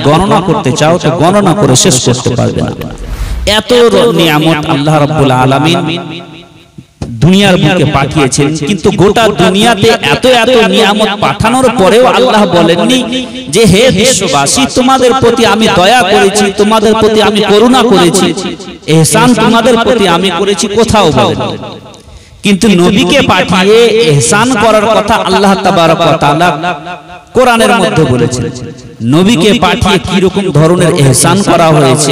গণনা করতে চাও তো গণনা করে শেষ করতে পারবে না। এত নিয়ামত আল্লাহ রাব্বুল আলামিন দুনিয়ার বুকে পাঠিয়েছেন, কিন্তু গোটা দুনিয়াতে এত এত নিয়ামত পাঠানোর পরেও আল্লাহ বলেননি যে হে বিশ্ববাসী তোমাদের প্রতি আমি দয়া করেছি, তোমাদের প্রতি আমি করুণা করেছি, ইহসান তোমাদের প্রতি আমি করেছি, কোথাও বলেননি। কিন্তু নবীকে পাঠিয়ে ইহসান করার কথা আল্লাহ তাবারক ওয়া তাআলা কোরআনের মধ্যে বলেছেন। নবীকে পাঠিয়ে কি রকম ধরনের ইহসান করা হয়েছে,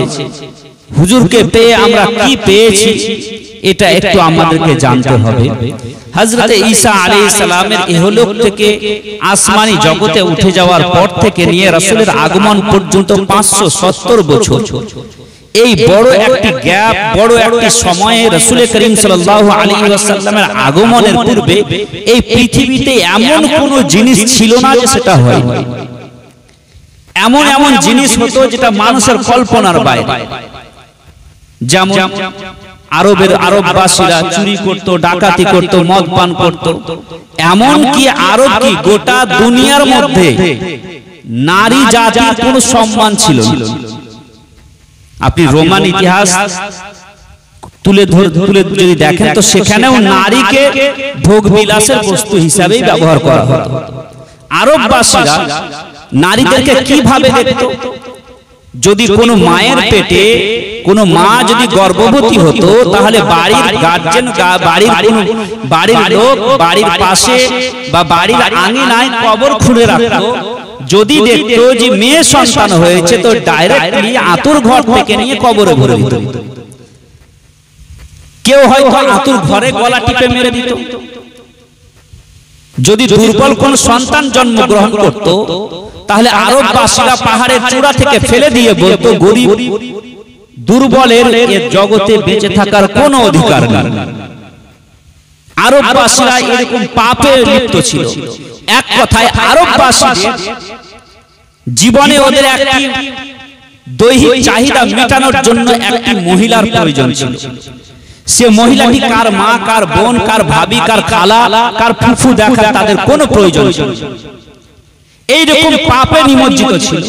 হুজুরকে পেয়ে আমরা কি পেয়েছি, এটা একটু আমাদেরকে জানতে হবে। হযরত ঈসা আলাইহিস সালামের ইহলোক থেকে আসমানি জগতে উঠে যাওয়ার পর থেকে নিয়ে রাসূলের আগমন পর্যন্ত 570 বছর, এই বড় একটি গ্যাপ, বড় একটি সময়ে রাসূল করিম সাল্লাল্লাহু আলাইহি ওয়াসাল্লামের আগমনের পূর্বে এই পৃথিবীতে এমন কোন জিনিস ছিল না যে সেটা হয়নি। এমন এমন জিনিস হতো যেটা মানুষের কল্পনার বাইরে। যেমন আরববাসীরা চুরি করত, ডাকাতি করত, মদ পান করত। এমন কি আরব কি গোটা দুনিয়ার মধ্যে নারী জাতির কোনো সম্মান ছিল না। আপনি রোমান ইতিহাস তুলে যদি দেখেন তো সেখানেও নারীকে ভোগ বিলাসের বস্তু হিসাবেই ব্যবহার করা হতো। আরববাসীরা নারীদেরকে কিভাবে দেখত? যদি কোনো মায়ের পেটে কোনো মা যদি গর্ভবতী হতো তাহলে বাড়ির গার্জেন, বাড়ির লোক বাড়ির পাশে বা বাড়ির আঙিনায় কবর খুঁড়ে রাখতো। যদি দেখতো যে মেয়ে সন্তান হয়েছে তো ডাইরেক্টলি আতুর ঘর থেকে নিয়ে কবরে ভরে দিত। কেউ হয়তো আতুর ঘরে গলা টিপে মেরে দিত। যদি দুর্বল কোন সন্তান জন্মগ্রহণ করত তাহলে আরববাসীরা পাহাড়ের চূড়া থেকে ফেলে দিয়ে বলতো গরিব দুর্বলের এ জগতে বেঁচে থাকার কোনো অধিকার নেই। আরববাসীরা এরকম পাপে লিপ্ত ছিল। এক কথায় আরববাসীদের জীবনে ওদের একটি দৈহিক চাহিদা মেটানোর জন্য একটি মহিলার প্রয়োজন ছিল। সে মহিলাটি কার মা, কার বোন, কার ভাবি, কার খালা, কার ফুফু দেখা তাদের কোনো প্রয়োজন ছিল। এইরকম পাপে নিমজ্জিত ছিল।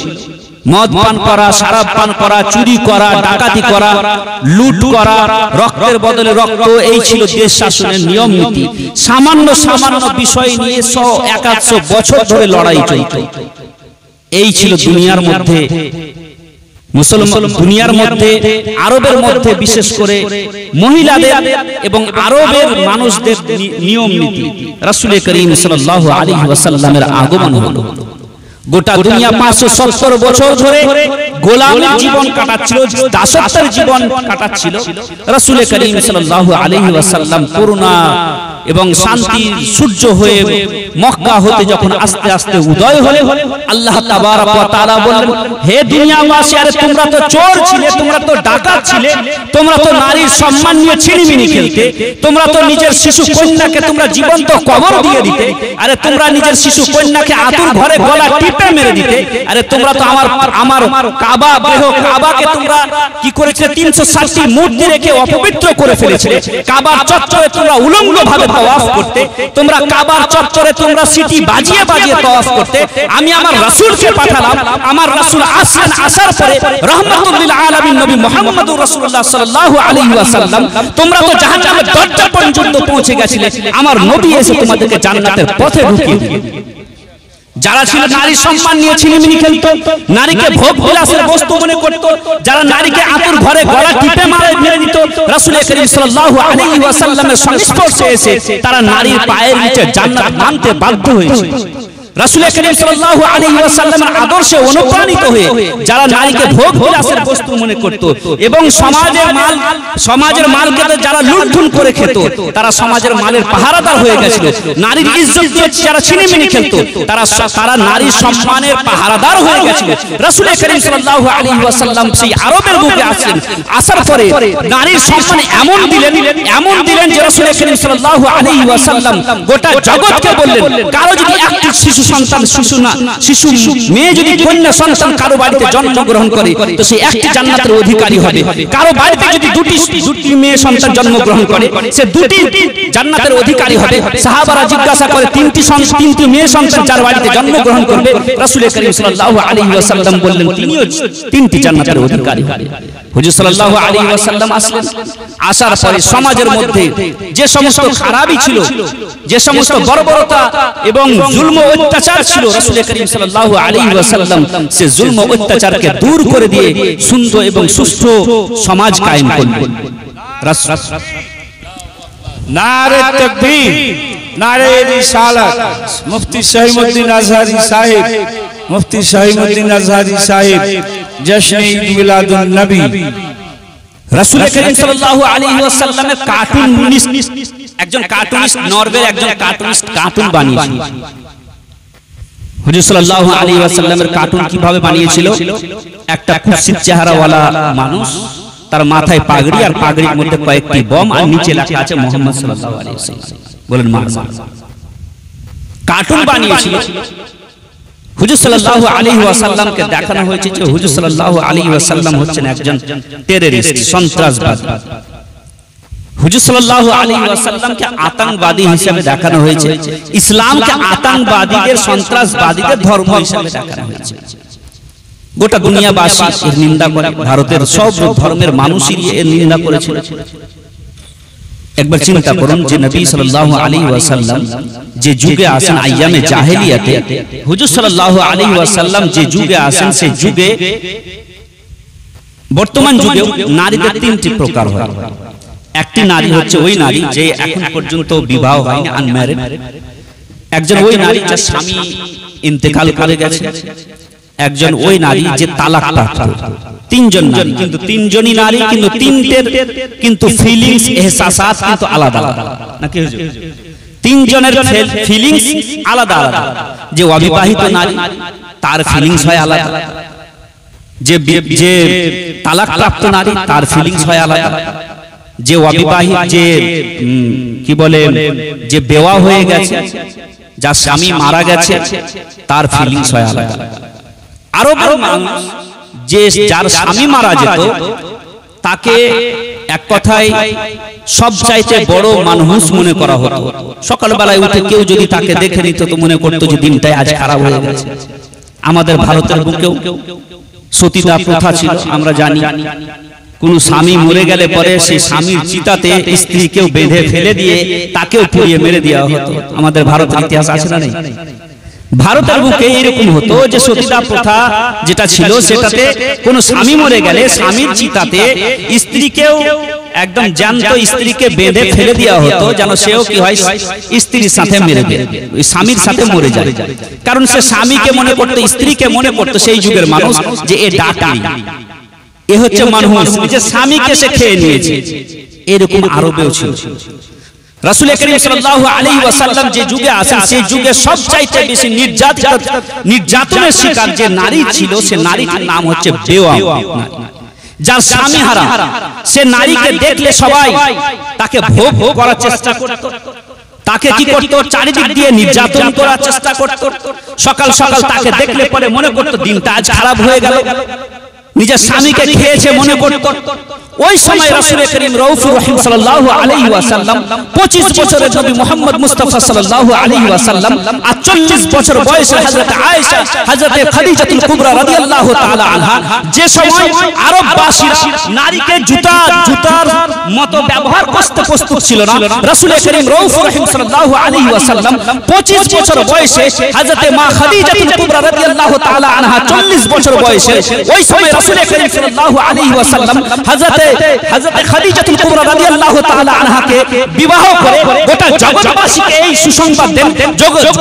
মদ পান করা, শরাব পান করা, চুরি করা, ডাকাতি করা, লুট করা, রক্তের বদলে রক্ত, এই ছিল দেশ শাসনের নিয়ম নীতি। সামান্য সামান্য বিষয় নিয়ে 100-100 বছর ধরে লড়াই চলত। এই ছিল দুনিয়ার মধ্যে মুসলমান, দুনিয়ার মধ্যে আরবের মধ্যে বিশেষ করে মহিলাদের এবং আরবের মানুষদের নিয়ম নীতি। রাসূল করিম সাল্লাল্লাহু আলাইহি ওয়াসাল্লামের আগমন হলো। গোটা দুনিয়া 570 বছর ধরে গোলামের জীবন কাটাচ্ছিল, দাসত্বের জীবন কাটাচ্ছিল। রাসূল করিম সাল্লাল্লাহু আলাইহি ওয়াসাল্লাম করুণা এবং শান্তির সূর্য হয়ে মক্কা হতে যখন আস্তে আস্তে উদয় হলে আল্লাহ তাবারক ওয়া তাআলা বললেন, হে দুনিয়াবাসী, আরে তোমরা তো চোর ছিলে, তোমরা তো ডাকাত ছিলে, তোমরা তো নারীর সম্মান নিয়ে ছিনিমিনি খেলতে, তোমরা তো নিজের শিশু কন্যাকে তোমরা জীবন্ত কবর দিয়ে দিতে, আরে তোমরা নিজের শিশু কন্যাকে আতুর ঘরে গলা টিপে মেরে দিতে, আরে তোমরা তো আমার কাবা, দেহ কাবাকে তোমরা কি করেছিলে? 360টি মূর্তি রেখে অপবিত্র করে ফেলেছিলে। কাবার চত্বরে তোমরা উলঙ্গ ভাবে তাওয়াফ করতে, তোমরা কাবার চত্বরে তোমরা সিটি বাজিয়ে বাজিয়ে তাওয়াফ করতে। আমি আমার রাসূলকে পাঠালাম, আমার রাসূল আসলেন, আসার পরে রাহমাতুল লিল আলামিন নবী মুহাম্মদুর রাসূলুল্লাহ সাল্লাল্লাহু আলাইহি ওয়াসাল্লাম, তোমরা তো জাহান্নামের দরজা পর্যন্ত পৌঁছে গেছিলে, আমার নবী এসে তোমাদেরকে জান্নাতের পথে ঢুকিয়ে দিলেন। যারা ছিল নারীর সম্মান নিয়ে ছিনিমিনি খেলতো, নারীকে ভোগ বিলাসের বস্তু মনে করত, যারা নারীকে আতুর ঘরে গলা টিপে মেরে দিত, রাসূল করিম সাল্লাল্লাহু আলাইহি ওয়াসাল্লামের সংস্পর্শে এসে তারা নারীর পায়ের নিচে জান্নাত মানতে বাধ্য হয়েছে। রাসূল করিম সাল্লাল্লাহু আলাইহি ওয়াসাল্লামের আদর্শে অনুপ্রাণিত হয়ে যারা নারীকে ভোগ বিলাসের বস্তু মনে করত এবং সমাজের মালকে যারা লুণ্ঠন করে খেত, তারা সমাজের মালের পাহারাদার হয়ে গেছিল। নারীর ইজ্জত দিয়ে যারা ছিনিমিনি খেলত, তারা নারীর সম্মানের পাহারাদার হয়ে গেছিল। রাসূল করিম সাল্লাল্লাহু আলাইহি ওয়াসাল্লাম সেই আরবের বুকে আসেন, আসার পরে নারীর সম্মান এমন দিলেন যে রাসূল করিম সাল্লাল্লাহু আলাইহি ওয়াসাল্লাম গোটা জগৎকে বললেন, কারো যদি একটি শিশু শিশু মেয়ে যদি কন্যা সন্তান কারো বাড়িতে জন্মগ্রহণ করে তো সে একটি জান্নাতের অধিকারী হবে। কারো বাড়িতে যদি দুটি মেয়ে সন্তান জন্মগ্রহণ করে সে দুটি জান্নাতের অধিকারী হবে। সাহাবারা জিজ্ঞাসা করে তিনটি মেয়ে সন্তান যার বাড়িতে জন্মগ্রহণ করবে, রাসূল করিম সাল্লাল্লাহু আলাইহি ওয়াসাল্লাম বললেন তিনিও তিনটি জান্নাতের অধিকারী হবে। হুজুর সাল্লাল্লাহু আলাইহি ওয়াসাল্লাম আসলেন। আসার পরে সমাজের মধ্যে যে সমস্ত খারাপই ছিল, যে সমস্ত বর্বরতা এবং জুলম ও অত্যাচার ছিল, রাসূল করিম সাল্লাল্লাহু আলাইহি ওয়াসাল্লাম সে জুলম ও অত্যাচারকে দূর করে দিয়ে সুন্দর এবং সুষ্ঠু সমাজ কায়েম করলেন। নারে তাকবীর, নারে রিসালাত। মুফতি শাহিমউদ্দিন আজহারি সাহেব, মুফতি শাহিমউদ্দিন আজহারি সাহেব জশ্নে ঈদ মিলাদুন নবী। রাসূল করিম সাল্লাল্লাহু আলাইহি ওয়াসাল্লামের একজন কার্টুনিস্ট, নরওয়ের একজন কার্টুনিস্ট কার্টুন বানিয়েছিল। হুজুর সাল্লাল্লাহু আলাইহি ওয়াসাল্লামের কার্টুন কিভাবে বানিয়েছিল? একটা কুৎসিত চেহারাওয়ালা মানুষ, তার মাথায় পাগড়ি, আর পাগড়ির মধ্যে কয়েকটি বম, আর নিচে লেখা আছে মুহাম্মদ সাল্লাল্লাহু আলাইহি ওয়াসাল্লাম। বলেন মারহাবা। কার্টুন বানিয়েছিল। হুজুর সাল্লাল্লাহু আলাইহি ওয়াসাল্লামকে দেখানো হয়েছে যে হুজুর সাল্লাল্লাহু আলাইহি ওয়াসাল্লাম হচ্ছেন একজন টেররিস্ট, সন্ত্রাসবাদী। হুজুর সাল্লাল্লাহু আলাইহি ওয়াসাল্লামকে আতঙ্কবাদী হিসেবে দেখানো হয়েছে। ইসলামকে আতঙ্কবাদীদের, সন্ত্রাসবাদীদের ধর্ম হিসেবে দেখানো হয়েছে। গোটা দুনিয়াবাসী এর নিন্দা করে, ভারতের সব ধর্মের মানুষই এর নিন্দা করেছিল। একবার চিন্তা করুন যে নবী সাল্লাল্লাহু আলাইহি ওয়াসাল্লাম যে যুগে আসেন আইয়ামে জাহেলিয়াতে, হুজুর সাল্লাল্লাহু আলাইহি ওয়াসাল্লাম যে যুগে আসেন সেই যুগে, বর্তমান যুগে নারীদের তিনটি প্রকার হয়। একটি নারী হচ্ছে ওই নারী যে এখন পর্যন্ত বিবাহ হয়নি, আনম্যারিড। একজন ওই নারী যার স্বামী ইন্তেকাল করে গেছে। একজন ওই নারী যে তালাক প্রাপ্ত। তিনজন নারী, কিন্তু তিনজনই নারী, কিন্তু তিনটের কিন্তু ফিলিংস, এহসাসাত কিন্তু আলাদা আলাদা, নাকি হুজুর? তিনজনের ফিলিংস আলাদা আলাদা। যে অবিবাহিত নারী তার ফিলিংস হয় আলাদা, যে তালাক প্রাপ্ত নারী তার ফিলিংস হয় আলাদা, যে অবিবাহিত, যে কি বলে, যে বেওয়া হয়ে গেছে, যার স্বামী মারা গেছে, তার ফিলিংস হয় আলাদা। আরো বড় মানুষ যে যার স্বামী মারা যেত তাকে এক কথায় সবচাইতে বড় মানুষ মনে করা হতো। সকালবেলায় উঠে কেউ যদি তাকে দেখে নিত তো মনে করতো যে দিনটাই আজ খারাপ হয়ে গেছে। আমাদের ভারতের বুকেও সতীদাহ প্রথা ছিল, আমরা জানি। কোন স্বামী মরে গেলে পরে সেই স্বামীর চিতাতে স্ত্রীকেও বেঁধে ফেলে দিয়ে তাকেও পুড়িয়ে মেরে দেওয়া হতো। আমাদের ভারতের ইতিহাস আছে না নেই? ভারতের বুকে এরকম হতো যে সতীদাহ প্রথা যেটা ছিল সেটাতে কোন স্বামী মরে গেলে স্বামীর চিতাতে স্ত্রীকেও একদম জ্যান্ত স্ত্রীকে বেঁধে ফেলে দেওয়া হতো, যেন সেও কি হয় স্ত্রীর সাথে মেরে দেয়, ওই স্বামীর সাথে মরে যায়। কারণ সে স্বামীকে মনে করতো, স্ত্রীকে মনে করতো সেই যুগের মানুষ যে এ ডাকাত, এ হচ্ছে মানুষ, যে স্বামীকে সে খেয়ে নিয়েছে। এরকম আরবেও ছিল। রাসূল করিম সাল্লাল্লাহু আলাইহি ওয়াসাল্লাম যে যুগে আসেন সেই যুগে সবচাইতে বেশি নির্যাতনের শিকার যে নারী ছিল সে নারীটির নাম হচ্ছে বেওয়া। যার স্বামী হারা, সে নারীকে দেখলে সবাই তাকে ভোগ করার চেষ্টা করত, তাকে কি করতো, চারিদিক দিয়ে নির্যাতন করার চেষ্টা করত। সকাল সকাল তাকে দেখলে পরে মনে করতো দিনটা আজ খারাপ হয়ে গেল, নিজের স্বামীকে খেয়েছে মনে করত। ওই সময় রাসূল করিম রউফুর রহিম সাল্লাল্লাহু আলাইহি ওয়াসাল্লাম 25 বছরের নবী মুহাম্মদ মুস্তাফা সাল্লাল্লাহু আলাইহি ওয়াসাল্লাম 48 বছর বয়সে হযরত আয়েশা, হযরত খাদিজাতুল কুবরা রাদিয়াল্লাহু তাআলা আনহা যে সময় আরববাসীরা নারীকে জুতার মতো ব্যবহার করতে প্রস্তুত ছিল না, রাসূল করিম রউফুর রহিম সাল্লাল্লাহু আলাইহি ওয়াসাল্লাম 25 বছর বয়সে হযরত মা খাদিজাতুল কুবরা রাদিয়াল্লাহু তাআলা আনহা 40 বছর বয়সে ওই সময় রাসূল করিম সাল্লাল্লাহু আলাইহি ওয়াসাল্লাম হযরত খাদিজাতুল কুবরা রাদিয়াল্লাহু তাআলা আনহাকে বিবাহ করে গোটা জগৎবাসীকে এই সুসংবাদ দেন,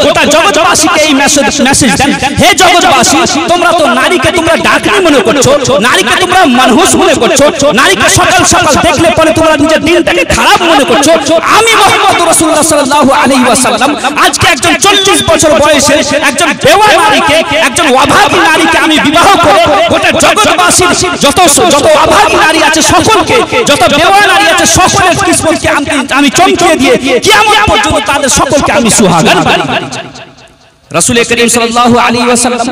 গোটা জগৎবাসীকে এই মেসেজ দেন, হে জগৎবাসী, তোমরা তো নারীকে তোমরা ডাকনি মনে করছো, নারীকে তোমরা মানুষ মনে করছো, নারীকে সকাল সকাল দেখলে পরে তোমরা নিজের দিনটাকে খারাপ মনে করছো। আমি মুহাম্মদ রাসূলুল্লাহ সাল্লাল্লাহু আলাইহি ওয়াসাল্লাম আজকে একজন 40 বছর বয়সে একজন বেওয়া নারীকে, একজন অভাগী নারীকে আমি বিবাহ করে গোটা জগৎবাসীর যত অভাগী নারী আছে সকলকে, যত বেওয়া নারী আছে সকলের কিসমতকে আমি চমকিয়ে দিয়ে কিয়ামত পর্যন্ত তাদের সকলকে আমি সুহাগন বানিয়ে দিই। রাসূল করিম সাল্লাল্লাহু আলাইহি ওয়াসাল্লাম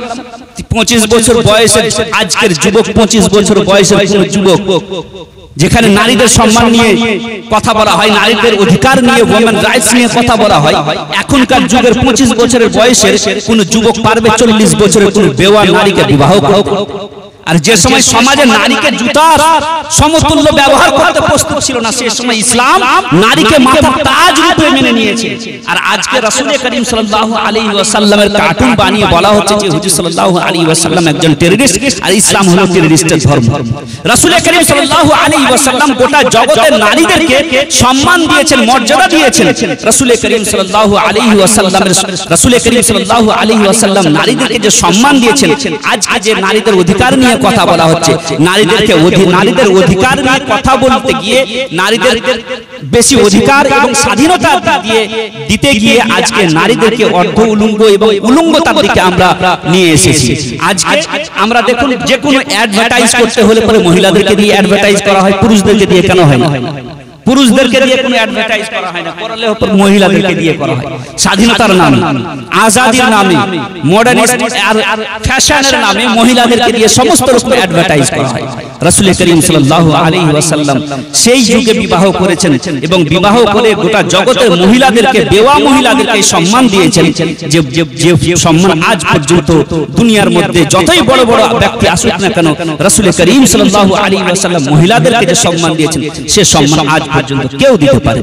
25 বছর বয়সের আজকের যুবক, 25 বছর বয়সের কোন যুবক যেখানে নারীদের সম্মান নিয়ে কথা বলা হয়, নারীদের অধিকার নিয়ে, ওমেন রাইটস নিয়ে কথা বলা হয়, এখনকার যুগের 25 বছরের বয়সের কোন যুবক পারবে 40 বছরের কোন বেওয়া নারীকে বিবাহ করতে? আর যে সময় সমাজে নারীকে জুতার সমতুল্য ব্যবহার করতে প্রস্তুত ছিল না, সেই সময় ইসলাম নারীকে মাথার তাজ রূপে মেনে নিয়েছে। আর আজকে রাসূল করিম সাল্লাল্লাহু আলাইহি ওয়াসাল্লামের কার্টুন বানিয়ে বলা হচ্ছে যে হুজুর সাল্লাল্লাহু আলাইহি ওয়াসাল্লাম একজন টেররিস্ট আর ইসলাম হলো টেররিস্টের ধর্ম। রাসূল করিম সাল্লাল্লাহু আলাইহি ওয়াসাল্লাম গোটা জগতের নারীদেরকে সম্মান দিয়েছেন, মর্যাদা দিয়েছেন। রাসূল করিম সাল্লাল্লাহু আলাইহি ওয়াসাল্লামের রাসূল করিম সাল্লাল্লাহু আলাইহি ওয়াসাল্লাম নারীদেরকে যে সম্মান দিয়েছেন, আজকে যে নারীদের অধিকার নিয়ে কথা বলা হচ্ছে, নারীদের অধিকার নিয়ে কথা বলতে গিয়ে নারীদের বেশি অধিকার এবং স্বাধীনতা দিতে গিয়ে আজকে নারীদেরকে অর্ধ উলঙ্গ এবং উলঙ্গতার দিকে আমরা নিয়ে এসেছি। আজকে আমরা দেখুন যে কোনো অ্যাডভার্টাইজ করতে হলে পরে মহিলাদেরকে দিয়ে অ্যাডভার্টাইজ করা হয়, পুরুষদেরকে দিয়ে কেন হয় না? পুরুষদেরকে দিয়ে কোনো অ্যাডভার্টাইজ করা হয় না, করলে মহিলাদেরকে দিয়ে করা হয়। স্বাধীনতার নামে, আজাদির নামে, মডার্নিস্ট আর ফ্যাশনের নামে মহিলাদেরকে দিয়ে সমস্ত রকম অ্যাডভার্টাইজ করা হয়। রাসূল করিম সাল্লাল্লাহু আলাইহি ওয়াসাল্লাম সেই যুগে বিবাহ করেছেন এবং বিবাহ করে গোটা জগতের মহিলাদেরকে, বেওয়া মহিলাদেরকে সম্মান দিয়েছেন, যে সম্মান আজ পর্যন্ত দুনিয়ার মধ্যে যতই বড় বড় ব্যক্তি আসুক না কেন, রাসূল করিম সাল্লাল্লাহু আলাইহি ওয়াসাল্লাম মহিলাদেরকে যে সম্মান দিয়েছেন, সে সম্মান আজ পর্যন্ত কেউ দিতে পারে।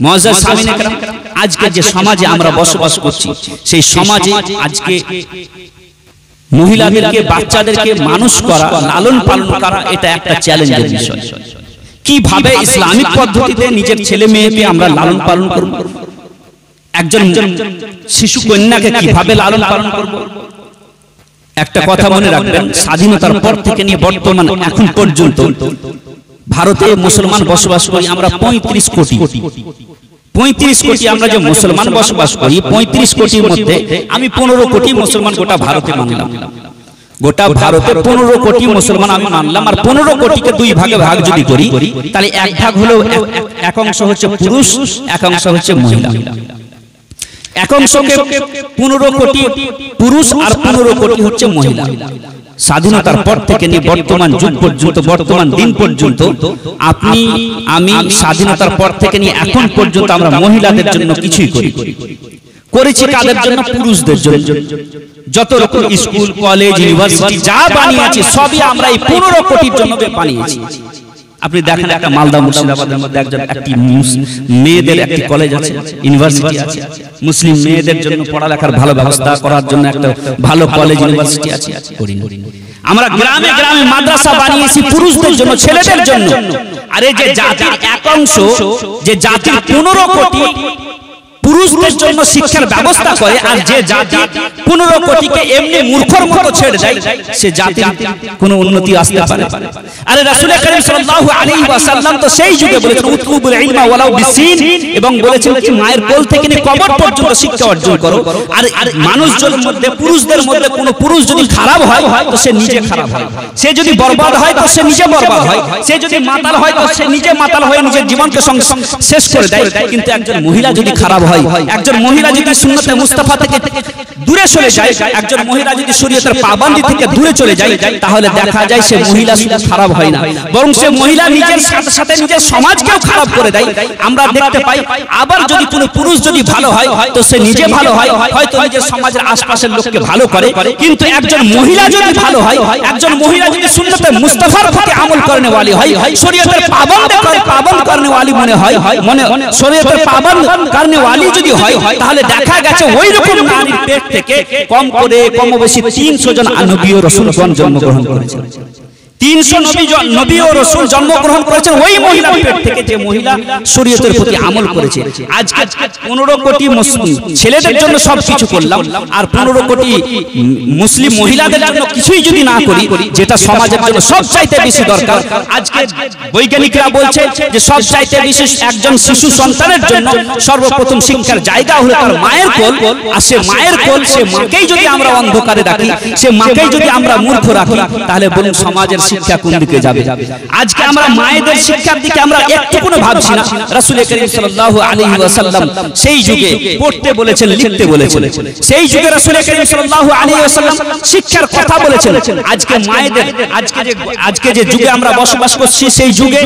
মুআজ্জাজ সামিনে কেরাম, আজকে যে সমাজে আমরা বসবাস করছি, সেই সমাজে আজকে মহিলাদেরকে, বাচ্চাদেরকে মানুষ করা, লালন পালন করা, এটা একটা চ্যালেঞ্জের বিষয়। কিভাবে ইসলামিক পদ্ধতিতে নিজের ছেলে মেয়েকে আমরা লালন পালন করব? একজন শিশু কন্যাকে কিভাবে লালন পালন করব? একটা কথা মনে রাখবেন, স্বাধীনতার পর থেকে নিয়ে বর্তমান এখন পর্যন্ত ভারতে মুসলমান বসবাস করি আমরা 35 কোটি। 35 কোটি আমরা যে মুসলমান বসবাস করি, 35 কোটির মধ্যে আমি 15 কোটি মুসলমান গোটা ভারতে মানলাম। গোটা ভারতে 15 কোটি মুসলমান আমি মানলাম। আর 15 কোটিকে দুই ভাগে ভাগ যদি করি, তাহলে এক ভাগ হলো, এক অংশ হচ্ছে পুরুষ, এক অংশ হচ্ছে মহিলা। এক অংশকে 15 কোটি পুরুষ আর 15 কোটি হচ্ছে মহিলা। স্বাধীনতার পর থেকে নিয়ে বর্তমান যুগ পর্যন্ত, বর্তমান দিন পর্যন্ত, আপনি আমি স্বাধীনতার পর থেকে নিয়ে এখন পর্যন্ত আমরা মহিলাদের জন্য কিছুই করেছি। কাদের জন্য? পুরুষদের জন্য। যত রকম স্কুল, কলেজ, ইউনিভার্সিটি যা বানিয়েছি সবই আমরা এই 15 কোটির জন্য বানিয়েছি। আপনি দেখেন একটা মালদা মুর্শিদাবাদের মধ্যে একটি মেয়েদের একটি কলেজ আছে, ইউনিভার্সিটি আছে, মুসলিম মেয়েদের জন্য পড়ালেখার ভালো ব্যবস্থা করার জন্য একটা ভালো কলেজ, ইউনিভার্সিটি আছে। আমরা গ্রামে গ্রামে মাদ্রাসা বানিয়েছি পুরুষদের জন্য, ছেলেদের জন্য। আর এই যে জাতির এক অংশ, যে জাতির 15 কোটি পুরুষদের জন্য শিক্ষার ব্যবস্থা করে, আর যে জাতি 15 কোটিকে এমনি মূর্খর মতো ছেড়ে দেয়, সে জাতির কোনো উন্নতি আসতে পারে? আরে রাসূল করিম সাল্লাল্লাহু আলাইহি ওয়াসাল্লাম তো সেই যুগে বলেছেন উতলুবুল ইলমা ওয়ালাউ বিসিন, এবং বলেছেন যে মায়ের কোল থেকে নিয়ে কবর পর্যন্ত শিক্ষা অর্জন করো। আর মানুষজনের মধ্যে, পুরুষদের মধ্যে কোনো পুরুষ যদি খারাপ হয় তো সে নিজে খারাপ হয়, সে যদি বরবাদ হয় তো সে নিজে বরবাদ হয়, সে যদি মাতাল হয় তো সে নিজে মাতাল হয়ে নিজের জীবনকে শেষ করে দেয়। কিন্তু একজন মহিলা যদি খারাপ হয়, একজন মহিলা যদি সুন্নতে মুস্তাফা থেকে দূরে চলে যায়, একজন মহিলা যদি শরীয়তের পাবন্দি থেকে দূরে চলে যায়, তাহলে দেখা যায় সে মহিলা শুধু খারাপ হয় না, বরং সে মহিলা নিজের সাথে সাথে নিজের সমাজকেও খারাপ করে দেয়। আমরা দেখতে পাই, আবার যদি কোনো পুরুষ যদি ভালো হয় তো সে নিজে ভালো হয়, হয়তো নিজের সমাজের আশপাশের লোককে ভালো করে। কিন্তু একজন মহিলা যদি ভালো হয়, একজন মহিলা যদি সুন্নতে মুস্তাফার থেকে আমল করনে ওয়ালি হয়, শরীয়তের পাবন্দ করনে ওয়ালি মনে হয়, শরীয়তের পাবন্দ করনে ওয়ালি যদি হয়, তাহলে দেখা গেছে ওই রকম নারীর পেট থেকে কম করে কম বেশি 300 জন নবী ও রাসূলগণ জন্মগ্রহণ করেছেন। 300 নবী ও রাসূল জন্মগ্রহণ করেছেন ওই মহিলার পেট থেকে, যে মহিলা শরীয়তের প্রতি আমল করেছে। আজকে 15 কোটি মুসলিম ছেলেদের জন্য সবকিছু করলাম, আর 15 কোটি মুসলিম মহিলাদের জন্য কিছুই যদি না করি, যেটা সমাজের জন্য সবচাইতে বেশি দরকার। আজকে বৈজ্ঞানিকরা বলছে যে সবচাইতে বেশি একজন শিশু সন্তানের জন্য সর্বপ্রথম শিক্ষার জায়গা হলো তার মায়ের কোল। আর সে মায়ের কোল, সে মাকেই যদি আমরা অন্ধকারে রাখি, সে মাকেই যদি আমরা মূর্খ রাখি, তাহলে বলুন সমাজের শিক্ষা কোন দিকে যাবে। আজকে আমরা মায়েদের শিক্ষার দিকে আমরা একটুকুনো ভাবছি না। রাসূল করিম সাল্লাল্লাহু আলাইহি ওয়াসাল্লাম সেই যুগে পড়তে বলেছেন, লিখতে বলেছেন, সেই যুগে রাসূল করিম সাল্লাল্লাহু আলাইহি ওয়াসাল্লাম শিক্ষার কথা বলেছেন। আজকে মায়েদের আজকে যে যুগে আমরা বসবাস করছি, সেই যুগে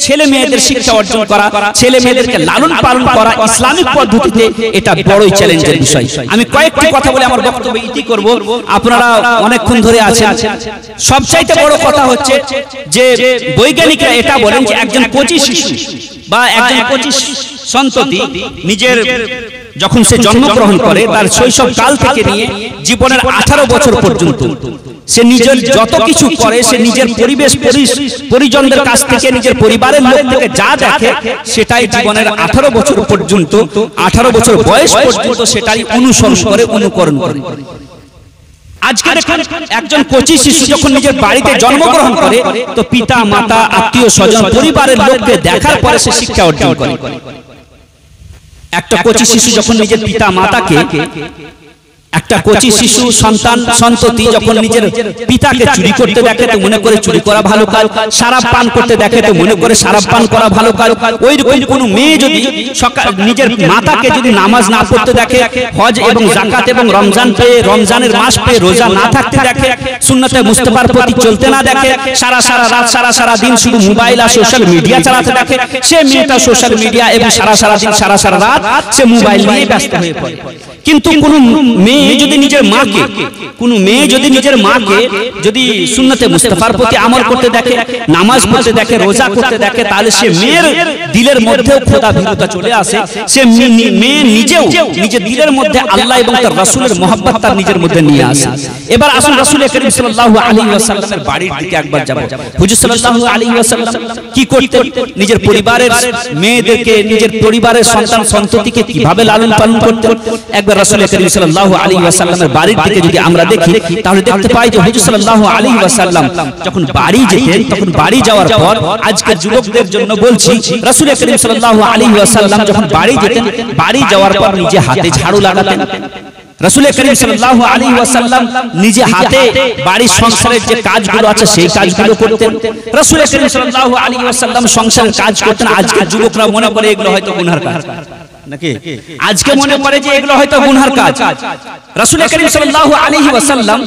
ছেলে মেয়েদের শিক্ষা অর্জন করা, ছেলে মেয়েদেরকে লালন পালন করা ইসলামিক পদ্ধতিতে, এটা বড়ই চ্যালেঞ্জের বিষয়। আমি কয়েকটি কথা বলে আমার বক্তব্য ইতি করব। আপনারা অনেকক্ষণ ধরে আছেন। সবচাইতে বড় কথা হচ্ছে যে বৈজ্ঞানিকরা এটা বলেন যে একজন কচি শিশু বা একজন কচি সন্ততি নিজের যখন সে জন্মগ্রহণ করে, তার শৈশব কাল থেকে নিয়ে জীবনের 18 বছর পর্যন্ত সে নিজের যত কিছু করে, সে নিজের পরিবেশ পরিজনদের কাছ থেকে, নিজের পরিবারের লোক থেকে যা দেখে, সেটাই জীবনের 18 বছর পর্যন্ত, 18 বছর বয়স পর্যন্ত সেটাই অনুসরণ করে, অনুকরণ করে। আজকে দেখুন, একজন কচি শিশু যখন নিজের বাড়িতে জন্মগ্রহণ করে, তো পিতা মাতা আত্মীয় স্বজন পরিবারের লোককে দেখার পরে সে শিক্ষা অর্জন করে। একটা কচি শিশু যখন নিজের পিতা মাতাকে, একটা কচি শিশু সন্তান সন্ততি যখন নিজের পিতাকে চুরি করতে দেখে, তো মনে করে চুরি করা ভালো কাজ, শরাব পান করতে দেখে তো মনে করে শরাব পান করা ভালো কাজ। ওইরকম কোন মেয়ে যদি নিজের মাতাকে যদি নামাজ না পড়তে দেখে, হজ এবং যাকাত এবং রমজান পেয়ে, রমজানের মাস পেয়ে রোজা না থাকতে দেখে, সুন্নতে মুস্তাফার প্রতি চলতে না দেখে, সারা রাত সারা দিন শুধু মোবাইল আর সোশ্যাল মিডিয়া চালাতে দেখে, সে মেয়েটা সোশ্যাল মিডিয়া এবং সারা দিন সারা রাত সে মোবাইল নিয়ে ব্যস্ত হয়ে পড়ে। কিন্তু কোন মেয়ে যদি নিজের মাকে, কোন মেয়ে যদি নিজের মাকে যদি সুন্নতে মুস্তাফার প্রতি আমল করতে দেখে, নামাজ পড়তে দেখে, রোজা করতে দেখে, তাহলে সে মেয়ের দিলের মধ্যেও খোদা ভীরুতা চলে আসে। সে মেয়ে নিজেও নিজের দিলের মধ্যে আল্লাহ এবং তার রাসূলের মহব্বত তার নিজের মধ্যে নিয়ে আসে। এবার আসুন রাসূল করিম সাল্লাল্লাহু আলাইহি ওয়াসাল্লামের বাড়ির দিকে একবার যাব। হুজুর সাল্লাল্লাহু আলাইহি ওয়াসাল্লাম কি করতেন? নিজের পরিবারের মেয়েদেরকে, নিজের পরিবারের সন্তান সন্ততিকে কিভাবে লালন পালন করতেন, একবার রাসূল করিম সাল্লাল্লাহু আলাইহি ওয়াসাল্লামের বাড়ির দিকে যদি আমরা দেখি, তাহলে দেখতে পাই যে হুজুর সাল্লাল্লাহু আলাইহি ওয়াসাল্লাম যখন বাড়ি যেতেন, তখন বাড়ি যাওয়ার পর, আজকের যুবকদের জন্য বলছি, রাসূল করিম সাল্লাল্লাহু আলাইহি ওয়াসাল্লাম যখন বাড়ি যেতেন, বাড়ি যাওয়ার পর নিজে হাতে ঝাড়ু লাগাতেন। রাসূল করিম সাল্লাল্লাহু আলাইহি ওয়াসাল্লাম নিজে হাতে বাড়ির সংসারের যে কাজগুলো আছে সেই কাজগুলো করতেন। রাসূল করিম সাল্লাল্লাহু আলাইহি ওয়াসাল্লাম সংসারের কাজ করতেন। আজকে যুবকরা মনে করে এগুলো হয়তো গুনার কাজ নাকি, আজকে মনে করে যে এগুলো হয়তো গুনার কাজ। রাসূল করিম সাল্লাল্লাহু আলাইহি ওয়াসাল্লাম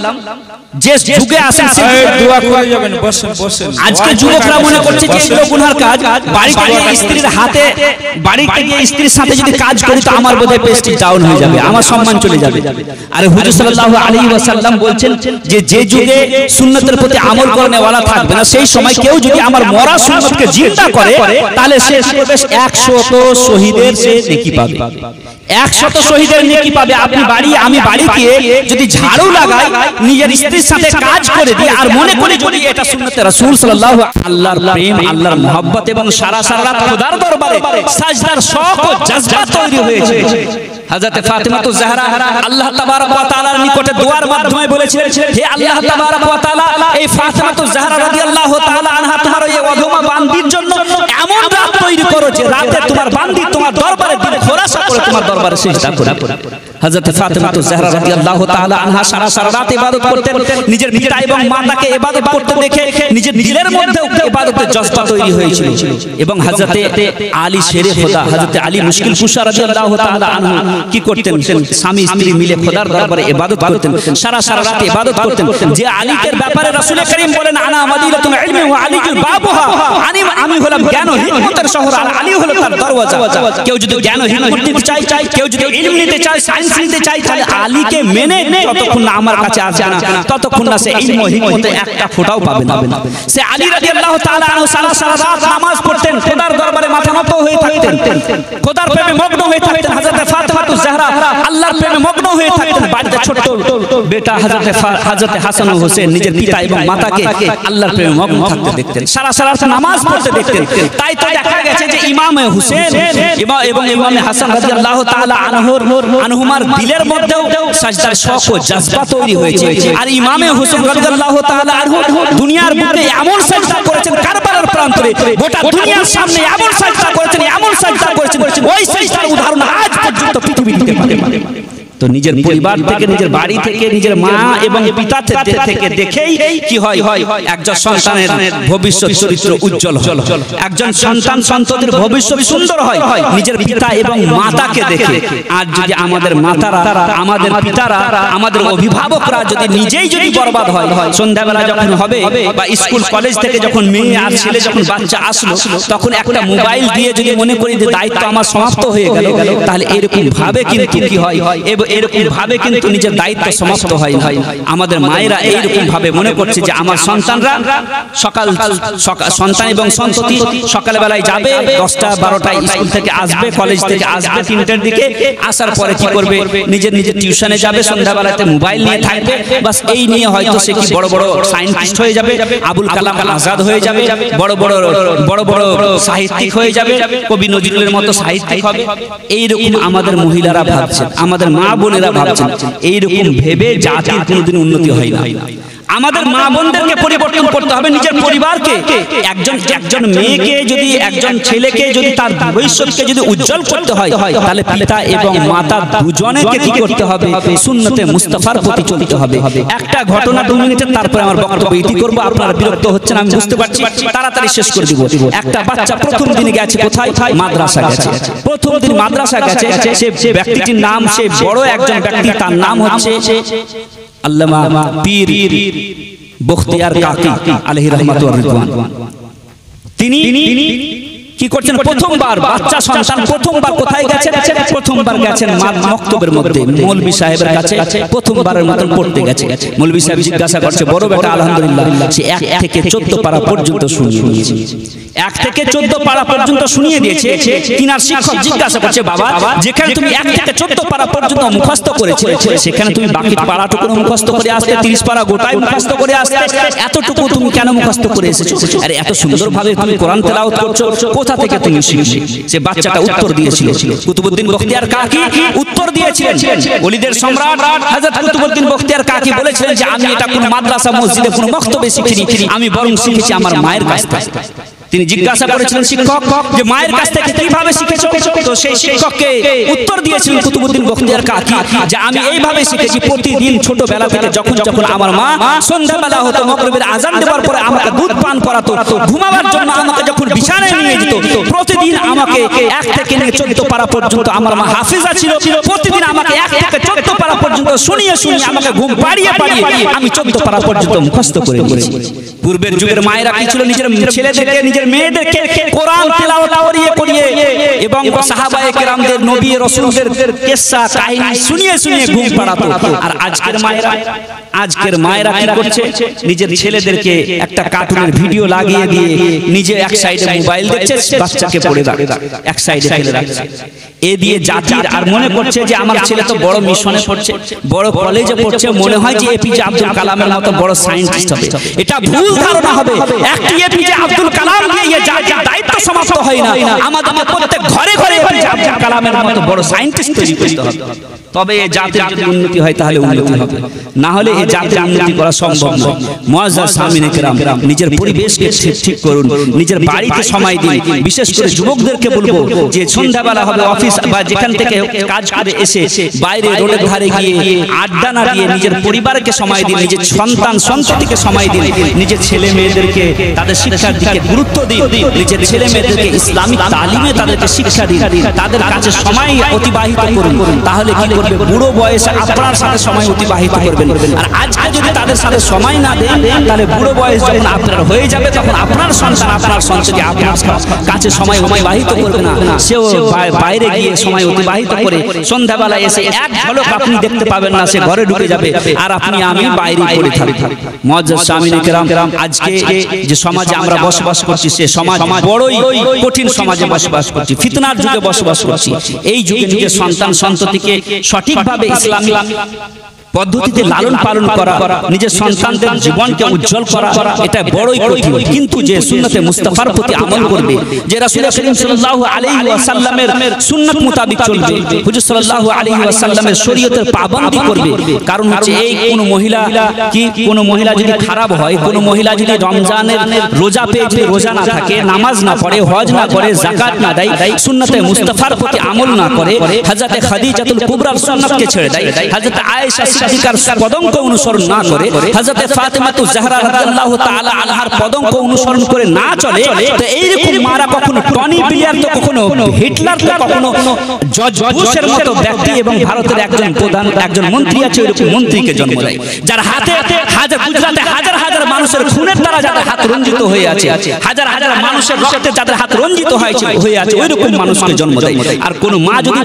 যে যুগে আসেন, সেই দোয়া করে যাবেন, বসেন বসেন। আজকে যুবকরা মনে করছে যে এগুলো গুনার কাজ। বাড়িতে গিয়ে স্ত্রীর হাতে, বাড়িতে গিয়ে স্ত্রীর সাথে যদি কাজ করি তো আমার বোধহয় প্রেস্টিজ ডাউন হয়ে যাবে, আমার সম্মান চলে যাবে। আর হুজুর সাল্লাল্লাহু আলাইহি ওয়াসাল্লাম বলছেন যে যে যুগে সুন্নতের প্রতি আমল করনেওয়ালা থাকবে না, সেই সময় কেউ যদি আমার মরা সুন্নতকে জিন্দা করে, তাহলে সে 100 শহীদের সে নেকি পাবে, 100 শহীদের নেকি পাবে। আপনি বাড়ি, আমি বাড়ি গিয়ে যদি ঝাড়ু লাগাই, নিজের স্ত্রীর সাথে কাজ করে দিই, আর মনে করি যদি এটা সুন্নতে রাসূল সাল্লাল্লাহু আল্লাহর প্রেম, আল্লাহর মহব্বত এবং সারা রাত খোদার দরবারে সাজদার শৌক ও জজবা তৈরি হয়েছে। হযরত ফাতেমা তো জাহরা আল্লাহ তাবারক ওয়া তাআলার নিকটে দোয়ার মাধ্যমে বলেছিলেন, হে আল্লাহ তাবারক ওয়া তাআলা, এই ফাতেমা তো জাহরা রাদিয়াল্লাহু তাআলা আনহা তোমার এই অধমা বান্দির জন্য এমন রাত তৈরি করো যে রাতে তোমার বান্দি তোমার দরবারে দিন খোরাসা করে তোমার দরবারে সিজদা করে। হযরত ফাতেমা তো জাহরা রাদিয়াল্লাহু তাআলা আনহা সারা রাত ইবাদত করতেন। নিজের পিতা এবং মাতাকে ইবাদত করতে দেখে নিজের দিলের মধ্যেও ইবাদতের জজবা তৈরি হয়েছিল। এবং হযরত আলী শেরে খোদা, হযরত আলী মুশকিল কুশা রাদিয়াল্লাহু তাআলা আনহু কি করতেন? স্বামী স্ত্রী মিলে খোদার দরবারে ইবাদত করতেন, সারা রাত ইবাদত করতেন। যে আলীর ব্যাপারে রাসূল করিম বলেন, আনা মাদিনাতুল ইলমি ওয়া আলীউল বাবুহা, আমি হলাম জ্ঞান ও হিকমতের শহর, আর আলী হলো তার দরওয়াজা। কেউ যদি জ্ঞান ও হিকমত নিতে চায়, কেউ যদি ইলম নিতে চায়, সায়েন্স নিতে চায়, তাহলে আলীকে মেনে যতক্ষণ না আমার কাছে আসে না, ততক্ষণ না সে ইলম ও হিকমতে একটা ফোঁটাও পাবে না। সে আলী রাদিয়াল্লাহু তাআলা আনহু সারা রাত নামাজ পড়তেন, খোদার দরবারে মাথা নত হয়ে থাকতেন, খোদার প্রেমে মগ্ন হয়ে থাকতেন। হযরত ফাতেমা তো জাহরা আল্লাহর প্রেমে মগ্ন হয়ে থাকতেন। বাড়িতে ছোট বেটা হযরত হাসান ও হোসেন নিজের পিতা এবং মাতাকে আল্লাহর প্রেমে মগ্ন থাকতে দেখতেন, সারা রাত নামাজ পড়তে দেখতেন। তাই তো দেখা গেছে যে ইমাম হোসেন এবং ইমাম হাসান রাদিয়াল্লাহু তাআলা আনহুমার দিলের মধ্যেও সাজদার শৌক ও জজবা তৈরি হয়েছে। আর ইমাম হোসেন রাদিয়াল্লাহু তাআলা আনহু দুনিয়ার বুকে এমন সাজদা করেছেন, কারবালার প্রান্তরে গোটা দুনিয়ার সামনে এমন সাজদা করেছেন, এমন সাজদা করেছেন, ওই সাজদার উদাহরণ আজ পর্যন্ত পৃথিবী দিতে পারে। তো নিজের পরিবার থেকে, নিজের বাড়ি থেকে, নিজের মা এবং পিতা থেকে দেখেই কি হয়, একজন সন্তানের ভবিষ্যৎ চরিত্র উজ্জ্বল হয়, একজন সন্তান সন্ততির ভবিষ্যৎ সুন্দর হয় নিজের পিতা এবং মাতাকে দেখে। আর যদি আমাদের মাতারা, আমাদের পিতারা, আমাদের অভিভাবকরা যদি নিজেই যদি বরবাদ হয়, সন্ধ্যাবেলা যখন হবে বা স্কুল কলেজ থেকে যখন মেয়ে আর ছেলে যখন বাচ্চা আসলো, তখন একটা মোবাইল দিয়ে যদি মনে করি যে দায়িত্ব আমার সমাপ্ত হয়ে গেল, তাহলে এরকম ভাবে কিন্তু কি হয়, এরকম ভাবে কিন্তু নিজের দায়িত্ব সমাপ্ত হয়। আমাদের মায়েরা এইরকম ভাবে মনে করছে যে আমার সন্তানরা সন্তান এবং সন্ততি সকালবেলায় যাবে, 10টা 12টায় স্কুল থেকে আসবে, কলেজ থেকে আসবে 3টার দিকে, আসার পরে কি করবে, নিজের টিউশনে যাবে, সন্ধ্যাবেলাতে মোবাইল নিয়ে থাকবে, বাস এই নিয়ে হয়তো সে কি বড় বড় সায়েন্টিস্ট হয়ে যাবে, আবুল কালাম আজাদ হয়ে যাবে, বড় বড় সাহিত্যিক হয়ে যাবে, কবি নজরুলের মতো সাহিত্যিক হবে। এইরকম আমাদের মহিলারা ভাবছে, আমাদের মা বোনেরা ভাবছেন। এইরকম ভেবে জাতির কোনোদিন উন্নতি হয় না। আমাদের মা বোনদেরকে পরিবর্তন করতে হবে, নিজের পরিবারকে। একজন মেয়েকে যদি, একজন ছেলেকে যদি তার ভবিষ্যৎকে যদি উজ্জ্বল করতে হয়, তাহলে পিতা এবং মাতা দুজনেকে কি করতে হবে, সুন্নতে মুস্তাফার প্রতি চলতে হবে। একটা ঘটনা 2 মিনিটের, তারপরে আমার বক্তব্য ইতি করব। আপনারা বিরক্ত হচ্ছেন আমি বুঝতে পারছি, তাড়াতাড়ি শেষ করে দিব। একটা বাচ্চা প্রথম দিনে গেছে কোথায়, মাদ্রাসা গেছে। প্রথম দিন মাদ্রাসা গেছে, সে ব্যক্তিটির নাম, সে বড় একজন ব্যক্তি, তার নাম হচ্ছে আল্লামা পীর বখতিয়ার কাকি আলাইহি রাহমাতু ওয়া রিদওয়ান। তিনি কি করছেন, প্রথমবার বাচ্চা সন্তান প্রথমবার কোথায় গেছেন, প্রথমবার গেছেন মক্তবের মধ্যে মৌলভী সাহেবের কাছে, প্রথমবারের মতন পড়তে গেছে। মৌলভী সাহেব জিজ্ঞাসা করছে, বড় বেটা আলহামদুলিল্লাহ, সে 1 থেকে 14 পারা পর্যন্ত শুনিয়ে দিয়েছে। 1 থেকে 14 পারা পর্যন্ত শুনিয়ে দিয়েছে। তিনার শিক্ষক জিজ্ঞাসা করছে, বাবা যেখানে তুমি 1 থেকে 14 পারা পর্যন্ত মুখস্থ করেছো, সেখানে তুমি বাকি পারাটুকু মুখস্থ করে আসতে, 30 পারা গোটাই মুখস্থ করে আসতে, এতটুকু তুমি কেন মুখস্থ করে এসেছো? আরে এত সুন্দরভাবে তুমি কোরআন তেলাওয়াত করছো, কোথা থেকে তুমি শিখলে? সে বাচ্চাটা উত্তর দিয়েছিল, কুতুবউদ্দিন বখতিয়ার কাকি উত্তর দিয়েছিলেন। ওলিদের সম্রাট হযরত কুতুবউদ্দিন বখতিয়ার কাকি বলেছিলেন যে আমি এটা কোন মাদ্রাসা মসজিদে কোন মক্তবে শিখিনি, আমি বরং শিখেছি আমার মায়ের কাছ থেকে। তিনি জিজ্ঞাসা করেছিলেন শিক্ষক যে মায়ের কাছ থেকে কিভাবে শিখেছো? তো সেই শিক্ষককে উত্তর দিয়েছিলেন কুতুবউদ্দিন বখতিয়ার কাকি যে আমি এইভাবে শিখেছি, প্রতিদিন ছোটবেলা থেকে যখন আমার মা সন্ধ্যাবেলা হতো, মাগরিবের আজান দেওয়ার পরে আমাকে দুধ পান করাতো, ঘুমাবার জন্য আমাকে যখন বিছানায় নিয়ে যেত, প্রতিদিন আমাকে 1 থেকে 14 পারা পর্যন্ত, আমার মা হাফেজা ছিল, প্রতিদিন আমাকে 1 থেকে 14 পারা পর্যন্ত শুনিয়ে আমাকে ঘুম পাড়িয়ে আমি 14 পারা পর্যন্ত মুখস্থ করে দিয়েছি। পূর্বের যুগের মায়েরা কি ছিল, নিজের ছেলেদেরকে, নিজের মেয়েদেরকে কোরআন তেলাওয়াত করিয়ে এবং সাহাবায়ে কেরামদের, নবী রাসূলদের কিসসা কাহিনী শুনিয়ে ঘুম পাড়াতো। আর আজকের মায়েরা কি করছে, নিজের ছেলেদেরকে একটা কার্টুনের ভিডিও লাগিয়ে দিয়ে নিজে এক সাইডে মোবাইল দেখছে, বাচ্চাকে পড়ে এক সাইডে ফেলে রাখছে। এ দিয়ে জাতির, আর মনে করছে যে আমার ছেলে তো বড় মিশনে পড়ছে, বড় কলেজে পড়ছে, মনে হয় যে এপিজে আব্দুল কালামের মতো বড় সায়েন্টিস্ট হবে। এটা ভুল ধারণা হবে। একটি এপিজে আব্দুল কালাম দিয়ে জাতির দায়িত্ব সমাপ্ত হয় না। আমাদের প্রত্যেক ঘরে ঘরে এপিজে আব্দুল কালামের মতো বড় সায়েন্টিস্ট তৈরি করতে হবে, তবে এই জাতির যদি উন্নতি হয় তাহলে উন্নতি হবে, না হলে এই জাতির উন্নতি করা সম্ভব নয়। মুআজ্জাজ সামিনে কেরাম, নিজের পরিবেশকে ঠিক করুন, নিজের বাড়িতে সময় দিন। বিশেষ করে যুবকদেরকে বলবো যে সন্ধ্যাবেলা হবে অফিস বা যেখান থেকে কাজ করে এসে বাইরে রোডের ধারে গিয়ে আড্ডা না দিয়ে নিজের পরিবারকে সময় দিন, নিজের সন্তান সন্ততিকে সময় দিন, নিজের ছেলে মেয়েদেরকে তাদের শিক্ষার দিকে গুরুত্ব দিন, নিজের ছেলে মেয়েদেরকে ইসলামিক তালিমে তাদেরকে শিক্ষা দিন, তাদের কাছে সময় অতিবাহিত করুন। তাহলে কি করবে, বুড়ো বয়সে আপনার সাথে সময় অতিবাহিত করবেন। আর আজকে যদি তাদের সাথে সময় না দেন, তাহলে বুড়ো বয়স যখন আপনার হয়ে যাবে, তখন আপনার সন্তান, আপনার সন্ততি আপনার কাছে সময় অতিবাহিত করবে না। সেও বাইরে গিয়ে সময় অতিবাহিত করে সন্ধ্যাবেলা এসে এক ঝলক আপনি দেখতে পাবেন না, সে ঘরে ঢুকে যাবে আর আমি বাইরে পড়ে থাকব। মুআজ্জাজ সামিনে কেরাম, আজকে যে সমাজে আমরা বসবাস করছি, সে সমাজ বড়ই কঠিন সমাজে বসবাস করছি, ফিতনার যুগে বসবাস করছি। এই যুগে সন্তান সন্ততিকে সঠিকভাবে ইসলামিক পদ্ধতিতে লালন পালন করা, নিজের সন্তানদের জীবনকে উজ্জ্বল করা, এটা বড়ই কঠিন। কিন্তু যে সুন্নতে মুস্তাফার প্রতি আমল করবে, যে রাসূল করিম সাল্লাল্লাহু আলাইহি ওয়াসাল্লামের সুন্নাত মোতাবেক চলবে, হুজুর সাল্লাল্লাহু আলাইহি ওয়াসাল্লামের শরীয়তের পাবন্দি করবে। কারণ হচ্ছে এই কোন মহিলা যদি খারাপ হয়, কোন মহিলা যদি রমজানের রোজা পেয়ে যদি রোজা না থাকে, নামাজ না পড়ে, হজ না করে, যাকাত না দেয়, সুন্নতে মুস্তাফার প্রতি আমল না করে, হযরত খাদিজাতুল কুবরার সুন্নাতকে ছেড়ে দেয়, হযরত আয়েশা সিদ্দিকার পদঙ্ক অনুসরণ না করে, হযরত ফাতেমাতুজ জাহরা রাদিয়াল্লাহু তাআলা আনহার পদঙ্ক অনুসরণ করে না চলে, তো এইরকম মারা কখনো টনি ব্লেয়ার, তো কখনো হিটলার, তো কখনো জর্জ বুশের মতো ব্যক্তি এবং ভারতের একজন মন্ত্রী আছে, ওইরকম মন্ত্রীকে জন্ম দেয়, যার হাতে গুজরাটে হাজার হাজার মানুষের খুনের দ্বারা যাদের হাত রঞ্জিত হয়ে আছে, হাজার হাজার মানুষের রক্তে যাদের হাত রঞ্জিত হয়ে আছে, ওইরকম মানুষকে জন্ম দেয়। আর কোন মা যদি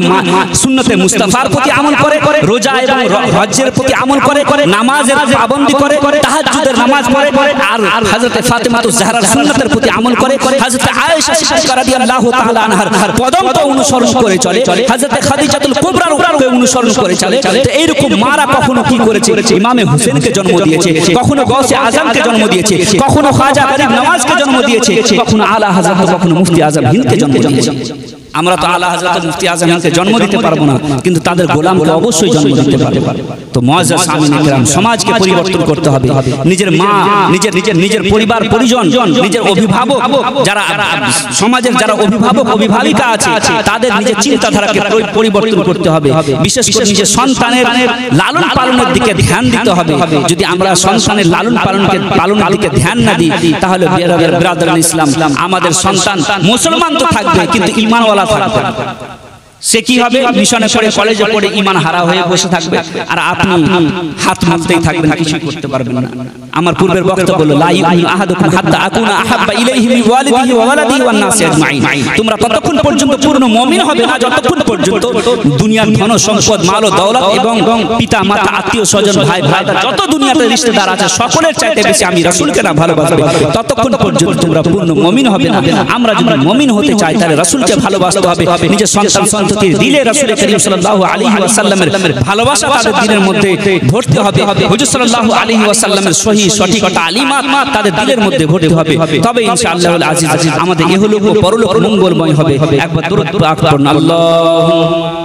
সুন্নতে মুস্তাফার প্রতি আমল করে, রোজা এবং হজ্জের প্রতি আমল করে, নামাজের পাবন্দি করে, তাহাজ্জুদের নামাজ পড়ে, আর হযরত ফাতেমাতুজ জাহরার সুন্নাতের প্রতি আমল করে, হযরত আয়েশা সিদ্দিকা রাদিয়াল্লাহু তাআলা আনহার পদঙ্ক অনুসরণ করে চলে, হযরত খাদিজাতুল কুবরার উপরকে অনুসরণ করে চলে, তো এইরকম মারা কখনো কি করেছে, ইমামে হোসেনকে জন্ম দিয়েছে, কখনো গৌসে আজমকে জন্ম দিয়েছে, কখনো খাজা গরিব নওয়াজকে জন্ম দিয়েছে, কখনো আলা হযরত, কখনো মুফতি আজম হিন্দকে জন্ম দিয়েছে। আমরা তো আলা হযরত মুফতি আজম হিন্দকে জন্ম দিতে পারবো না, কিন্তু তাদের গোলামকে অবশ্যই জন্ম দিতে পারবে। তো মুআজ্জাজ সামিনে কেরাম, সমাজকে পরিবর্তন করতে হবে। নিজের মা, নিজের পরিবার পরিজন, নিজের অভিভাবক, যারা সমাজের যারা অভিভাবক অভিভাবিকা আছে, তাদের নিজের চিন্তাধারাকে পরিবর্তন করতে হবে। বিশেষ করে নিজের সন্তানের লালন পালনের দিকে ধ্যান দিতে হবে। যদি আমরা সন্তানের লালন পালনের দিকে ধ্যান না দিই, তাহলে বিরাদরান ইসলাম, আমাদের সন্তান মুসলমান তো থাকবে কিন্তু ঈমানওয়ালা থাকবে। সে কি হবে, মিশনে পড়ে, কলেজে পড়ে ঈমান হারা হয়ে বসে থাকবে, আর আপনি হাত মারতেই থাকবেন, কিছু করতে পারবেন না। আমার পূর্বের বক্তব্য হলো, লা ইউমিনু আহাদুকুম হাত্তা আকুনা আহাব্বা ইলাইহি মিন ওয়ালিদিহি ওয়া ওয়ালাদিহি ওয়ান নাসি আজমাইন। তোমরা ততক্ষণ পর্যন্ত পূর্ণ মুমিন হবে না যতক্ষণ পর্যন্ত দুনিয়ার ধন সম্পদ, মাল ও দৌলত এবং পিতা মাতা, আত্মীয় স্বজন, ভাই ভাইরা, যত দুনিয়াতে রিশতেদার আছে, সকলের চাইতে বেশি আমি রাসূলকে না ভালোবাসবে, ততক্ষণ পর্যন্ত তোমরা পূর্ণ মুমিন হবে না। আমরা যদি মুমিন হতে চাই, তাহলে রাসূলকে ভালোবাসতে হবে। নিজের সন্তান দিলে রাসূল করিম সাল্লাল্লাহু আলাইহি ওয়াসাল্লামের ভালোবাসা তাদের দিলের মধ্যে ভরতে হবে। হুজুর সাল্লাল্লাহু আলাইহি ওয়াসাল্লামের সহিহ সঠিক তালিমাত তাদের দিলের মধ্যে ভরতে হবে। তবে ইনশাআল্লাহুল আজিজ আমাদের ইহলোক ও পরলোক মঙ্গলময় হবে। একবার দরুদ পাক পড়ুন, আল্লাহ